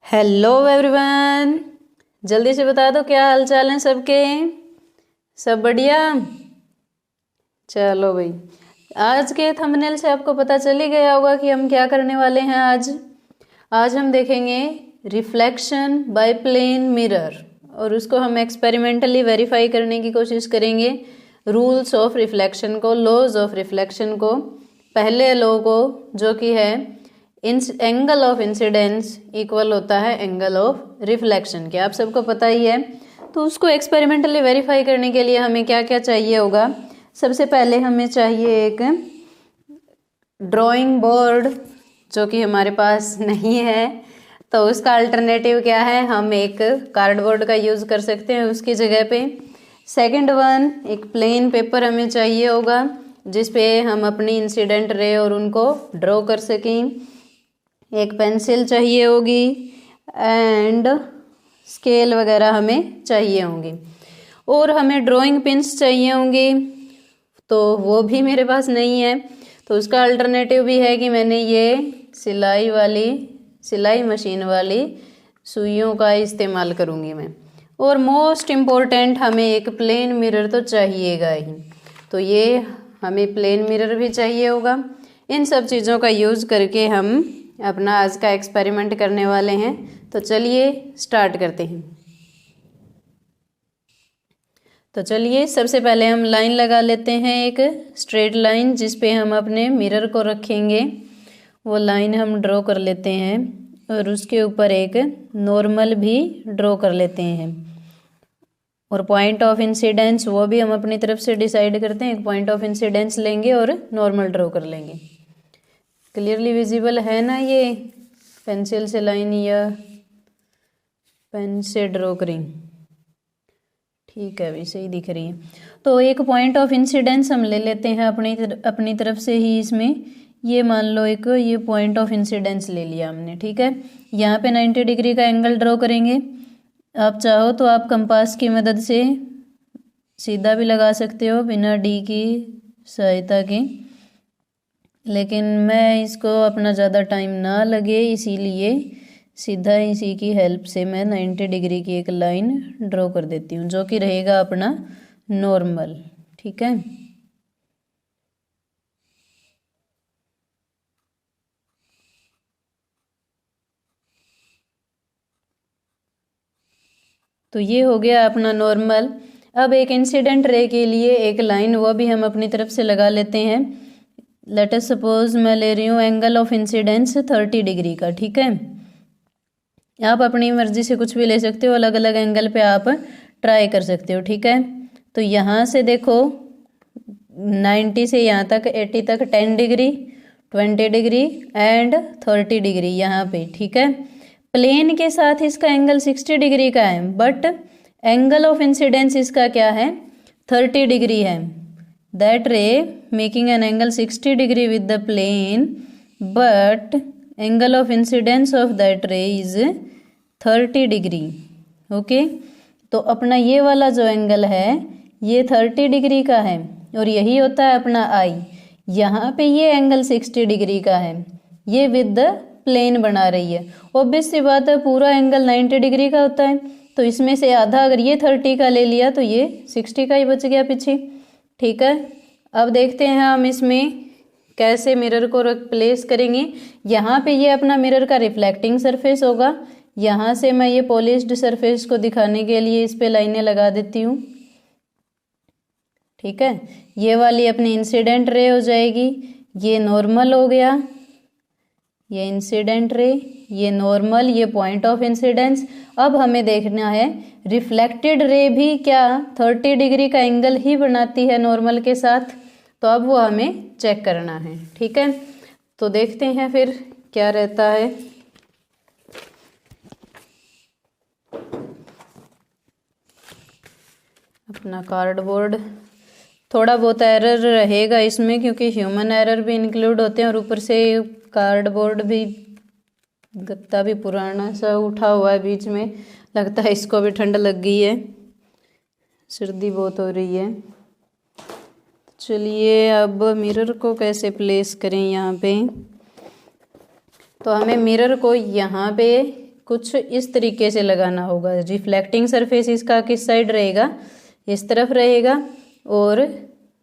Hello everyone, जल्दी से बता दो क्या हाल चाल है सबके। सब बढ़िया। चलो भाई, आज के थंबनेल से आपको पता चल ही गया होगा कि हम क्या करने वाले हैं। आज हम देखेंगे रिफ्लेक्शन बाय प्लेन मिरर और उसको हम एक्सपेरिमेंटली वेरीफाई करने की कोशिश करेंगे। रूल्स ऑफ रिफ्लेक्शन को, लॉज ऑफ रिफ्लेक्शन को। पहले लॉ को जो कि है एंगल ऑफ इंसिडेंस इक्वल होता है एंगल ऑफ रिफ्लेक्शन के, आप सबको पता ही है। तो उसको एक्सपेरिमेंटली वेरीफाई करने के लिए हमें क्या क्या चाहिए होगा। सबसे पहले हमें चाहिए एक ड्राइंग बोर्ड, जो कि हमारे पास नहीं है। तो उसका अल्टरनेटिव क्या है, हम एक कार्डबोर्ड का यूज़ कर सकते हैं उसकी जगह पे। सेकंड वन, एक प्लेन पेपर हमें चाहिए होगा जिस पे हम अपनी इंसिडेंट रे और उनको ड्रॉ कर सकें। एक पेंसिल चाहिए होगी एंड स्केल वगैरह हमें चाहिए होंगी, और हमें ड्राइंग पिन्स चाहिए होंगी, तो वो भी मेरे पास नहीं है। तो उसका अल्टरनेटिव भी है कि मैंने ये सिलाई मशीन वाली सुइयों का इस्तेमाल करूँगी मैं। और मोस्ट इम्पोर्टेंट, हमें एक प्लेन मिरर तो चाहिएगा ही, तो ये हमें प्लेन मिरर भी चाहिए होगा। इन सब चीज़ों का यूज़ करके हम अपना आज का एक्सपेरिमेंट करने वाले हैं। तो चलिए स्टार्ट करते हैं। तो चलिए सबसे पहले हम लाइन लगा लेते हैं, एक स्ट्रेट लाइन जिस पे हम अपने मिरर को रखेंगे। वो लाइन हम ड्रॉ कर लेते हैं और उसके ऊपर एक नॉर्मल भी ड्रॉ कर लेते हैं। और पॉइंट ऑफ इंसिडेंस वो भी हम अपनी तरफ से डिसाइड करते हैं। एक पॉइंट ऑफ इंसिडेंस लेंगे और नॉर्मल ड्रॉ कर लेंगे। क्लियरली विजिबल है ना, ये पेंसिल से लाइन या पेन से ड्रॉ करें। ठीक है, अभी सही दिख रही है। तो एक पॉइंट ऑफ इंसिडेंस हम ले लेते हैं अपनी तरफ से ही। इसमें ये मान लो एक ये पॉइंट ऑफ इंसिडेंस ले लिया हमने, ठीक है। यहाँ पे 90 डिग्री का एंगल ड्रॉ करेंगे। आप चाहो तो आप कंपास की मदद से सीधा भी लगा सकते हो बिना डी की सहायता के, लेकिन मैं इसको अपना ज़्यादा टाइम ना लगे इसीलिए सीधा इसी की हेल्प से मैं 90 डिग्री की एक लाइन ड्रॉ कर देती हूँ, जो कि रहेगा अपना नॉर्मल। ठीक है, तो ये हो गया अपना नॉर्मल। अब एक इंसिडेंट रे के लिए एक लाइन वो भी हम अपनी तरफ से लगा लेते हैं। लेट अस सपोज मैं ले रही हूँ एंगल ऑफ इंसिडेंस 30 डिग्री का, ठीक है। आप अपनी मर्जी से कुछ भी ले सकते हो, अलग अलग एंगल पे आप ट्राई कर सकते हो, ठीक है। तो यहाँ से देखो 90 से यहाँ तक 80 तक 10 डिग्री, 20 डिग्री एंड 30 डिग्री यहाँ पे, ठीक है। प्लेन के साथ इसका एंगल 60 डिग्री का है, बट एंगल ऑफ इंसिडेंस इसका क्या है, 30 डिग्री है। That ray making an angle 60 degree with the plane, but angle of incidence of that ray is 30 degree. Okay, तो अपना ये वाला जो एंगल है ये 30 डिग्री का है और यही होता है अपना आई। यहाँ पे ये एंगल 60 डिग्री का है, ये विद द प्लेन बना रही है। ऑब्वियस सी बात है, पूरा एंगल 90 डिग्री का होता है, तो इसमें से आधा अगर ये 30 का ले लिया तो ये 60 का ही बच गया पीछे। ठीक है, अब देखते हैं हम इसमें कैसे मिरर को प्लेस करेंगे। यहाँ पे ये अपना मिरर का रिफ्लेक्टिंग सरफेस होगा। यहाँ से मैं ये पॉलिश्ड सरफेस को दिखाने के लिए इस पे लाइनें लगा देती हूँ। ठीक है, ये वाली अपनी इंसिडेंट रे हो जाएगी, ये नॉर्मल हो गया, ये इंसिडेंट रे, ये नॉर्मल, ये पॉइंट ऑफ इंसिडेंस। अब हमें देखना है रिफ्लेक्टेड रे भी क्या 30 डिग्री का एंगल ही बनाती है नॉर्मल के साथ, तो अब वो हमें चेक करना है। ठीक है, तो देखते हैं फिर क्या रहता है। अपना कार्डबोर्ड, थोड़ा बहुत एरर रहेगा इसमें क्योंकि ह्यूमन एरर भी इंक्लूड होते हैं, और ऊपर से कार्डबोर्ड भी गत्ता भी पुराना सा उठा हुआ है बीच में, लगता है इसको भी ठंड लग गई है, सर्दी बहुत हो रही है। चलिए अब मिरर को कैसे प्लेस करें यहाँ पे। तो हमें मिरर को यहाँ पे कुछ इस तरीके से लगाना होगा। रिफ्लेक्टिंग सरफेस इसका किस साइड रहेगा, इस तरफ रहेगा, और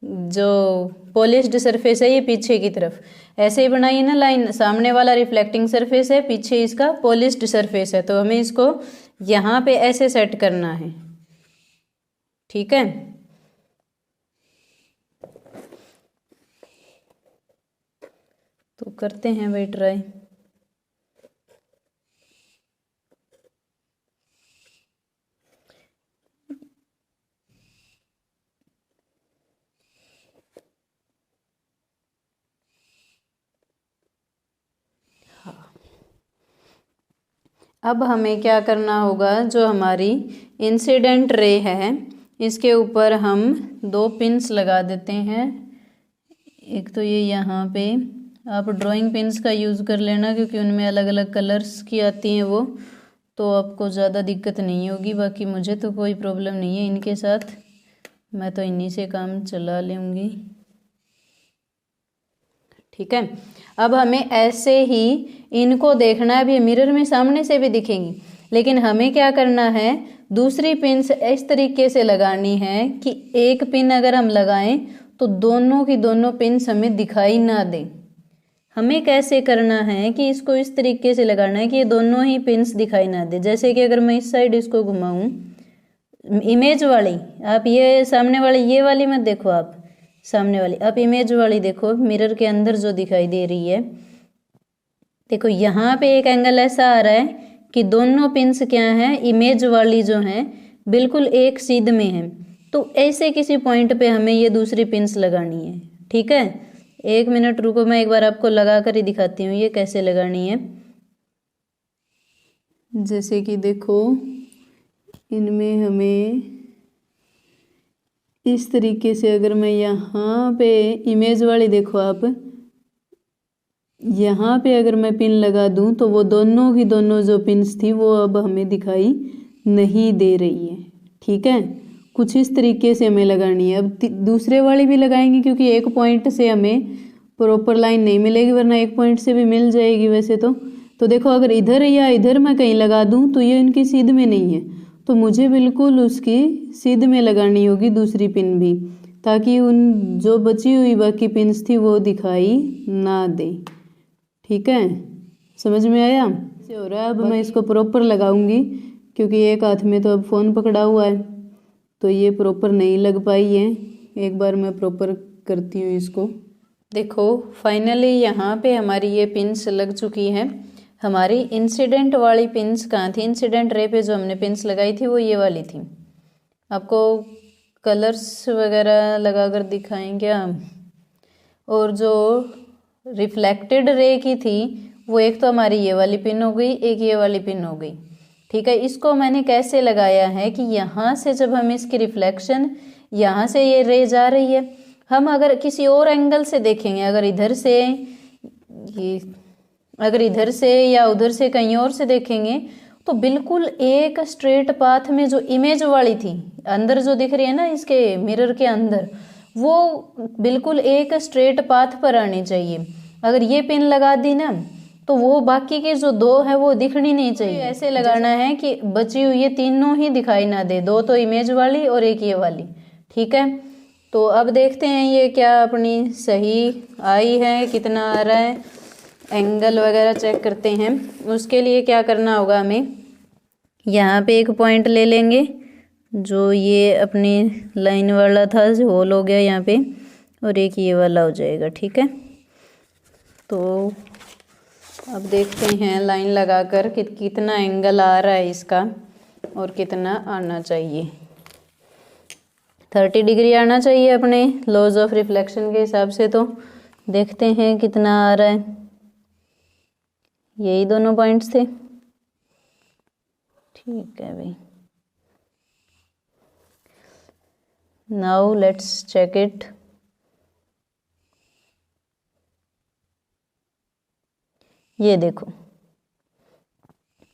जो पॉलिश्ड सरफेस है ये पीछे की तरफ। ऐसे ही बनाइए ना लाइन, सामने वाला रिफ्लेक्टिंग सरफेस है, पीछे इसका पॉलिश्ड सरफेस है, तो हमें इसको यहाँ पे ऐसे सेट करना है। ठीक है, तो करते हैं भाई ट्राई। अब हमें क्या करना होगा, जो हमारी इंसिडेंट रे है इसके ऊपर हम 2 पिन्स लगा देते हैं। एक तो ये यहाँ पे, आप ड्राइंग पिन्स का यूज़ कर लेना क्योंकि उनमें अलग अलग कलर्स की आती हैं वो, तो आपको ज़्यादा दिक्कत नहीं होगी। बाकी मुझे तो कोई प्रॉब्लम नहीं है इनके साथ, मैं तो इन्हीं से काम चला लूँगी। ठीक है, अब हमें ऐसे ही इनको देखना है। अभी मिरर में सामने से भी दिखेंगी, लेकिन हमें क्या करना है, दूसरी पिन इस तरीके से लगानी है कि एक पिन अगर हम लगाएं तो दोनों की दोनों पिन्स हमें दिखाई ना दें। हमें कैसे करना है कि इसको इस तरीके से लगाना है कि ये दोनों ही पिन्स दिखाई ना दे। जैसे कि अगर मैं इस साइड इसको घुमाऊं, इमेज वाली, आप ये सामने वाली, ये वाली मत देखो, आप सामने वाली, आप इमेज वाली देखो, मिरर के अंदर जो दिखाई दे रही है। देखो यहाँ पे एक एंगल ऐसा आ रहा है कि दोनों पिन्स क्या हैं, इमेज वाली जो हैं बिल्कुल एक सीध में है। तो ऐसे किसी पॉइंट पे हमें ये दूसरी पिन्स लगानी है। ठीक है, 1 मिनट रुको, मैं एक बार आपको लगा कर ही दिखाती हूँ ये कैसे लगानी है। जैसे कि देखो, इनमें हमें इस तरीके से, अगर मैं यहाँ पे इमेज वाली, देखो आप यहाँ पे अगर मैं पिन लगा दूँ तो वो दोनों की दोनों जो पिन्स थी वो अब हमें दिखाई नहीं दे रही है। ठीक है, कुछ इस तरीके से हमें लगानी है। अब दूसरे वाली भी लगाएंगे क्योंकि एक पॉइंट से हमें प्रॉपर लाइन नहीं मिलेगी, वरना एक पॉइंट से भी मिल जाएगी वैसे तो देखो, अगर इधर या इधर मैं कहीं लगा दूँ तो ये इनकी सीध में नहीं है, तो मुझे बिल्कुल उसकी सीध में लगानी होगी दूसरी पिन भी, ताकि उन जो बची हुई बाकी पिन्स थी वो दिखाई ना दे। ठीक है, समझ में आया? से हो रहा है। अब मैं इसको प्रॉपर लगाऊंगी क्योंकि एक हाथ में तो अब फ़ोन पकड़ा हुआ है, तो ये प्रॉपर नहीं लग पाई है। एक बार मैं प्रॉपर करती हूँ इसको। देखो फाइनली यहाँ पे हमारी ये पिन्स लग चुकी हैं। हमारी इंसिडेंट वाली पिन्स कहाँ थी? इंसिडेंट रे पे जो हमने पिन्स लगाई थी वो ये वाली थी। आपको कलर्स वगैरह लगा कर दिखाएंगे हम। और जो रिफ्लेक्टेड रे की थी वो एक तो हमारी ये वाली पिन हो गई, एक ये वाली पिन हो गई। ठीक है, इसको मैंने कैसे लगाया है कि यहाँ से जब हम इसकी रिफ्लेक्शन, यहाँ से ये रे जा रही है, हम अगर किसी और एंगल से देखेंगे, अगर इधर से या उधर से कहीं और से देखेंगे तो बिल्कुल एक स्ट्रेट पाथ में जो इमेज वाली थी अंदर जो दिख रही है ना इसके मिरर के अंदर, वो बिल्कुल एक स्ट्रेट पाथ पर आनी चाहिए। अगर ये पिन लगा दी ना तो वो बाकी के जो 2 है वो दिखनी नहीं चाहिए। ऐसे लगाना है कि बची हुई ये तीनों ही दिखाई ना दे, 2 तो इमेज वाली और एक ये वाली। ठीक है, तो अब देखते हैं ये क्या अपनी सही आई है, कितना आ रहा है, एंगल वगैरह चेक करते हैं। उसके लिए क्या करना होगा, हमें यहाँ पे एक पॉइंट ले लेंगे जो ये अपनी लाइन वाला था, जो होल हो गया यहाँ पे, और एक ये वाला हो जाएगा। ठीक है, तो अब देखते हैं लाइन लगाकर कि कितना एंगल आ रहा है इसका और कितना आना चाहिए। 30 डिग्री आना चाहिए अपने लॉज ऑफ रिफ्लेक्शन के हिसाब से। तो देखते हैं कितना आ रहा है। यही दोनों पॉइंट्स थे। ठीक है भाई, नाउ लेट्स चेक इट। ये देखो,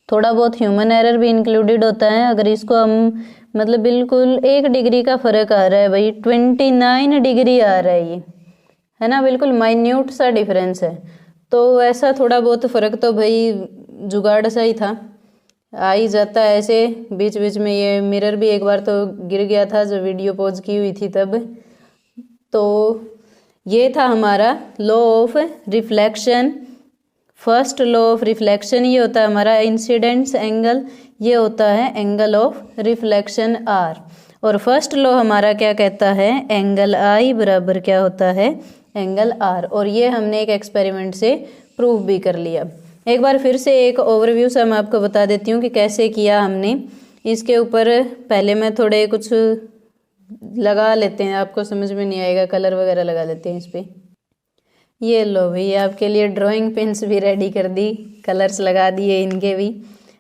थोड़ा बहुत ह्यूमन एरर भी इंक्लूडेड होता है। अगर इसको हम मतलब बिल्कुल 1 डिग्री का फर्क आ रहा है भाई, 29 डिग्री आ रहा है ये, है ना, बिल्कुल माइन्यूट सा डिफरेंस है। तो ऐसा थोड़ा बहुत फर्क तो भाई जुगाड़ सा ही था, आ ही जाता है ऐसे बीच बीच में। ये मिरर भी एक बार तो गिर गया था जब वीडियो पॉज की हुई थी तब। तो ये था हमारा law of reflection. First law of reflection ये होता है हमारा इंसिडेंस एंगल, ये होता है एंगल ऑफ रिफ्लेक्शन आर। और फर्स्ट लॉ हमारा क्या कहता है, एंगल आई बराबर क्या होता है, एंगल आर। और ये हमने एक एक्सपेरिमेंट से प्रूव भी कर लिया। एक बार फिर से एक ओवरव्यू से मैं आपको बता देती हूँ कि कैसे किया हमने। इसके ऊपर पहले मैं थोड़े कुछ लगा लेते हैं, आपको समझ में नहीं आएगा, कलर वगैरह लगा लेते हैं इस पर। ये लो भैया आपके लिए ड्राइंग पेन्स भी रेडी कर दी, कलर्स लगा दिए इनके भी।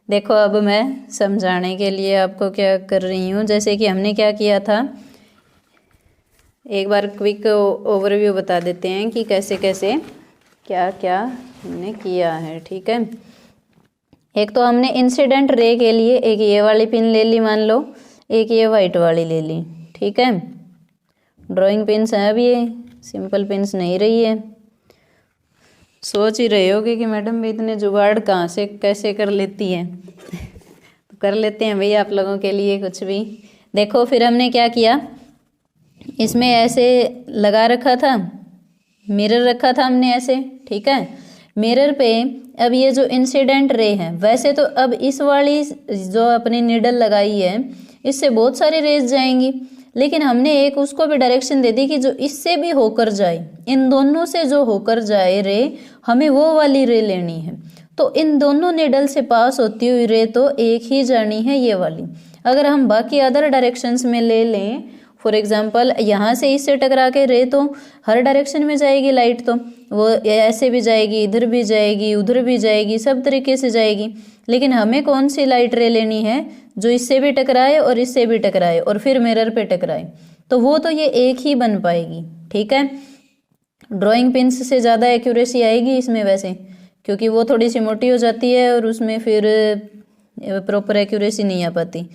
देखो अब मैं समझाने के लिए आपको क्या कर रही हूँ, जैसे कि हमने क्या किया था, एक बार क्विक ओवरव्यू बता देते हैं कि कैसे कैसे क्या क्या हमने किया है। ठीक है, एक तो हमने इंसिडेंट रे के लिए एक ये वाली पिन ले ली, मान लो एक ये वाइट वाली ले ली। ठीक है, ड्राइंग पिन्स हैं, अब ये सिंपल पिन्स नहीं रही है। सोच ही रहे होगे कि मैडम भी इतने जुगाड़ कहाँ से कैसे कर लेती हैं। तो कर लेते हैं भैया आप लोगों के लिए कुछ भी। देखो फिर हमने क्या किया, इसमें ऐसे लगा रखा था, मिरर रखा था हमने ऐसे। ठीक है, मिरर पे अब ये जो इंसिडेंट रे है, वैसे तो अब इस वाली जो अपनी निडल लगाई है इससे बहुत सारी रेज जाएंगी, लेकिन हमने एक उसको भी डायरेक्शन दे दी कि जो इससे भी होकर जाए, इन दोनों से जो होकर जाए रे, हमें वो वाली रे लेनी है। तो इन दोनों निडल से पास होती हुई रे तो एक ही जानी है, ये वाली। अगर हम बाकी अदर डायरेक्शंस में ले लें, फॉर एग्जाम्पल यहाँ से इससे टकरा के रे तो हर डायरेक्शन में जाएगी लाइट, तो वो ऐसे भी जाएगी, इधर भी जाएगी, उधर भी जाएगी, सब तरीके से जाएगी। लेकिन हमें कौन सी लाइट रे लेनी है, जो इससे भी टकराए और इससे भी टकराए और फिर मिरर पे टकराए, तो वो तो ये एक ही बन पाएगी। ठीक है, ड्राइंग पिन्स से ज़्यादा एक्यूरेसी आएगी इसमें वैसे, क्योंकि वो थोड़ी सी मोटी हो जाती है और उसमें फिर प्रॉपर एक्यूरेसी नहीं आ पाती।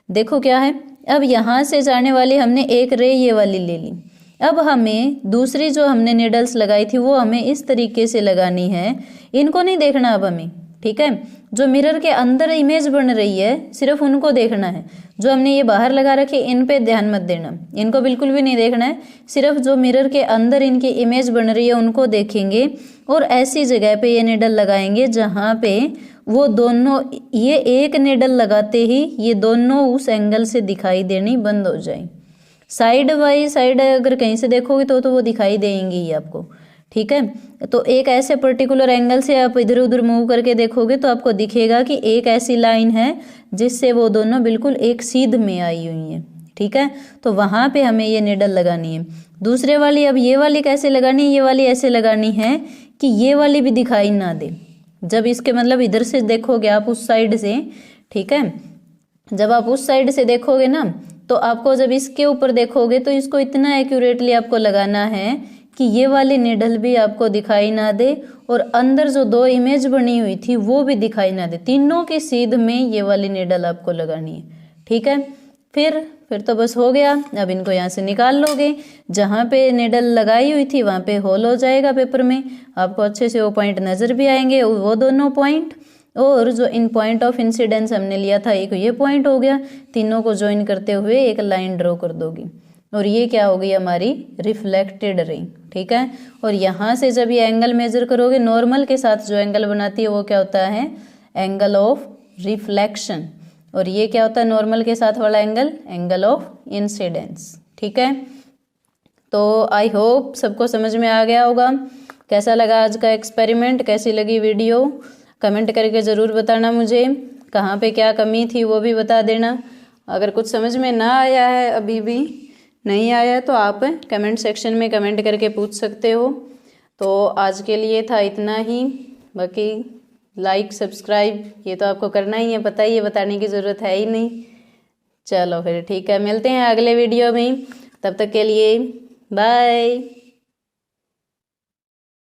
देखो क्या है, अब यहाँ से जाने वाली हमने एक रे ये वाली ले ली। अब हमें दूसरी जो हमने निडल्स लगाई थी वो हमें इस तरीके से लगानी है, इनको नहीं देखना अब हमें। ठीक है, जो मिरर के अंदर इमेज बन रही है सिर्फ उनको देखना है। जो हमने ये बाहर लगा रखे इन पे ध्यान मत देना, इनको बिल्कुल भी नहीं देखना है, सिर्फ जो मिरर के अंदर इनकी इमेज बन रही है उनको देखेंगे। और ऐसी जगह पे ये निडल लगाएंगे जहाँ पे वो दोनों, ये एक निडल लगाते ही ये दोनों उस एंगल से दिखाई देनी बंद हो जाए। साइड बाई साइड अगर कहीं से देखोगे तो वो दिखाई देंगी ही आपको। ठीक है, तो एक ऐसे पर्टिकुलर एंगल से आप इधर उधर मूव करके देखोगे तो आपको दिखेगा कि एक ऐसी लाइन है जिससे वो दोनों बिल्कुल एक सीध में आई हुई हैं। ठीक है, तो वहाँ पे हमें ये निडल लगानी है। दूसरे वाली, अब ये वाली कैसे लगानी है, ये वाली ऐसे लगानी है कि ये वाली भी दिखाई ना दे। जब इसके मतलब इधर से देखोगे आप उस साइड से, ठीक है, जब आप उस साइड से देखोगे ना, तो आपको जब इसके ऊपर देखोगे तो इसको इतना एक्यूरेटली आपको लगाना है कि ये वाली निडल भी आपको दिखाई ना दे और अंदर जो दो इमेज बनी हुई थी वो भी दिखाई ना दे। तीनों की सीध में ये वाली निडल आपको लगानी है। ठीक है, फिर तो बस हो गया। अब इनको यहाँ से निकाल लोगे, जहाँ पे निडल लगाई हुई थी वहाँ पे होल हो जाएगा पेपर में, आपको अच्छे से वो पॉइंट नज़र भी आएंगे, वो दोनों पॉइंट। और जो इन पॉइंट ऑफ इंसिडेंस हमने लिया था, एक ये पॉइंट हो गया, तीनों को ज्वाइन करते हुए एक लाइन ड्रॉ कर दोगी और ये क्या हो गई हमारी रिफ्लेक्टेड रे। ठीक है, और यहाँ से जब ये एंगल मेजर करोगे, नॉर्मल के साथ जो एंगल बनाती है वो क्या होता है, एंगल ऑफ रिफ्लेक्शन। और ये क्या होता है नॉर्मल के साथ वाला एंगल, एंगल ऑफ इंसिडेंस। ठीक है, तो आई होप सबको समझ में आ गया होगा। कैसा लगा आज का एक्सपेरिमेंट, कैसी लगी वीडियो, कमेंट करके ज़रूर बताना मुझे। कहाँ पे क्या कमी थी वो भी बता देना। अगर कुछ समझ में ना आया है, अभी भी नहीं आया, तो आप कमेंट सेक्शन में कमेंट करके पूछ सकते हो। तो आज के लिए था इतना ही। बाकी लाइक सब्सक्राइब ये तो आपको करना ही है, पता ही है, बताने की ज़रूरत है ही नहीं। चलो फिर ठीक है, मिलते हैं अगले वीडियो में, तब तक के लिए बाय।